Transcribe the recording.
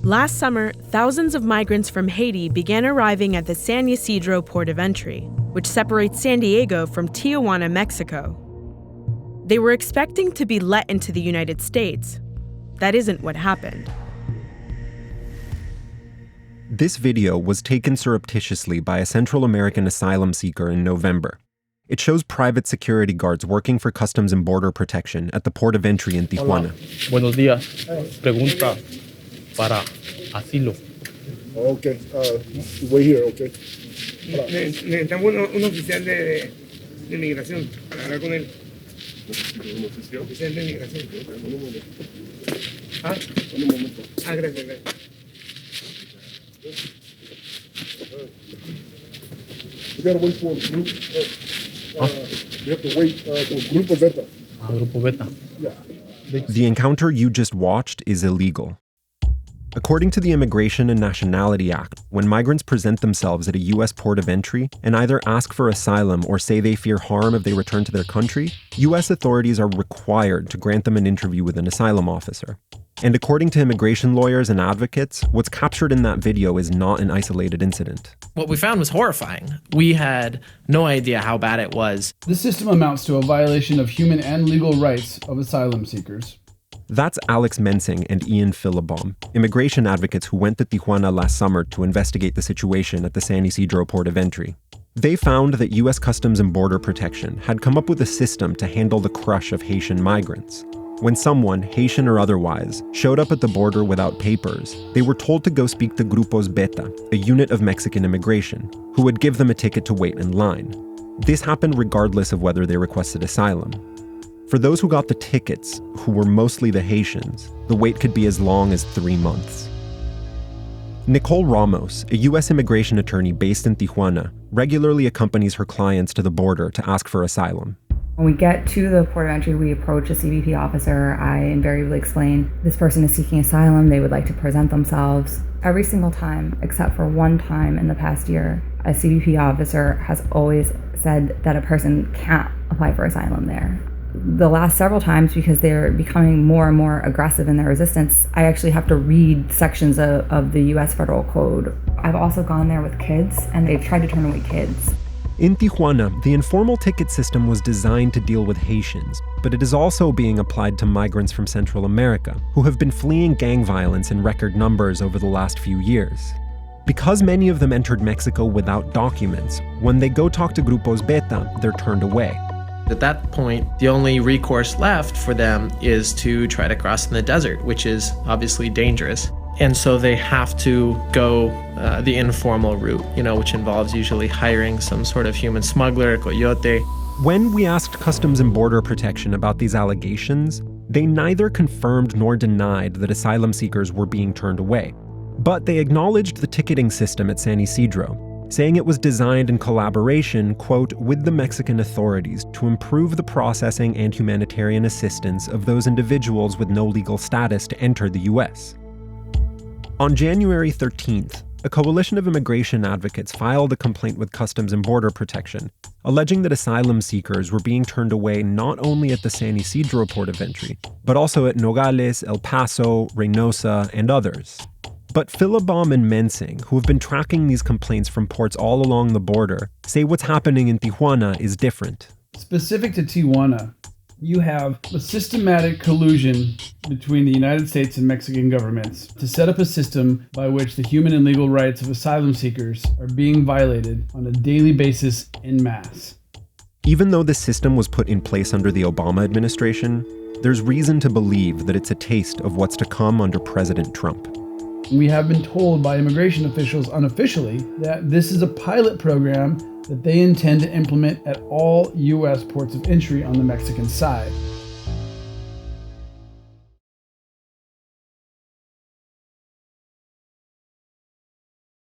Last summer, thousands of migrants from Haiti began arriving at the San Ysidro port of entry, which separates San Diego from Tijuana, Mexico. They were expecting to be let into the United States. That isn't what happened. This video was taken surreptitiously by a Central American asylum seeker in November. It shows private security guards working for Customs and Border Protection at the port of entry in Tijuana. Hola. Buenos días. Pregunta para Asylum. Okay, wait here, okay. Necesitamos un oficial de migración para hablar con él. ¿Un oficial? Oficial de migración. Un momento. Ah, Un momento. Gracias. We gotta wait for group. We have to wait for Grupos Beta. Grupos Beta. Yeah. The encounter you just watched is illegal. According to the Immigration and Nationality Act, when migrants present themselves at a U.S. port of entry and either ask for asylum or say they fear harm if they return to their country, U.S. authorities are required to grant them an interview with an asylum officer. And according to immigration lawyers and advocates, what's captured in that video is not an isolated incident. What we found was horrifying. We had no idea how bad it was. This system amounts to a violation of human and legal rights of asylum seekers. That's Alex Mensing and Ian Philibom, immigration advocates who went to Tijuana last summer to investigate the situation at the San Ysidro port of entry. They found that U.S. Customs and Border Protection had come up with a system to handle the crush of Haitian migrants. When someone, Haitian or otherwise, showed up at the border without papers, they were told to go speak to Grupos Beta, a unit of Mexican immigration, who would give them a ticket to wait in line. This happened regardless of whether they requested asylum. For those who got the tickets, who were mostly the Haitians, the wait could be as long as 3 months. Nicole Ramos, a U.S. immigration attorney based in Tijuana, regularly accompanies her clients to the border to ask for asylum. When we get to the port of entry, we approach a CBP officer. I invariably explain, this person is seeking asylum, they would like to present themselves. Every single time, except for one time in the past year, a CBP officer has always said that a person can't apply for asylum there. The last several times, because they're becoming more and more aggressive in their resistance, I actually have to read sections of the U.S. Federal Code. I've also gone there with kids, and they've tried to turn away kids. In Tijuana, the informal ticket system was designed to deal with Haitians, but it is also being applied to migrants from Central America, who have been fleeing gang violence in record numbers over the last few years. Because many of them entered Mexico without documents, when they go talk to Grupos Beta, they're turned away. At that point, the only recourse left for them is to try to cross in the desert, which is obviously dangerous. And so they have to go the informal route, which involves usually hiring some sort of human smuggler, coyote. When we asked Customs and Border Protection about these allegations, they neither confirmed nor denied that asylum seekers were being turned away. But they acknowledged the ticketing system at San Ysidro, saying it was designed in collaboration, quote, with the Mexican authorities to improve the processing and humanitarian assistance of those individuals with no legal status to enter the U.S. On January 13th, a coalition of immigration advocates filed a complaint with Customs and Border Protection, alleging that asylum seekers were being turned away not only at the San Ysidro port of entry, but also at Nogales, El Paso, Reynosa, and others. But Philibom and Mensing, who have been tracking these complaints from ports all along the border, say what's happening in Tijuana is different. Specific to Tijuana, you have a systematic collusion between the United States and Mexican governments to set up a system by which the human and legal rights of asylum seekers are being violated on a daily basis en masse. Even though this system was put in place under the Obama administration, there's reason to believe that it's a taste of what's to come under President Trump. We have been told by immigration officials unofficially that this is a pilot program that they intend to implement at all U.S. ports of entry on the Mexican side.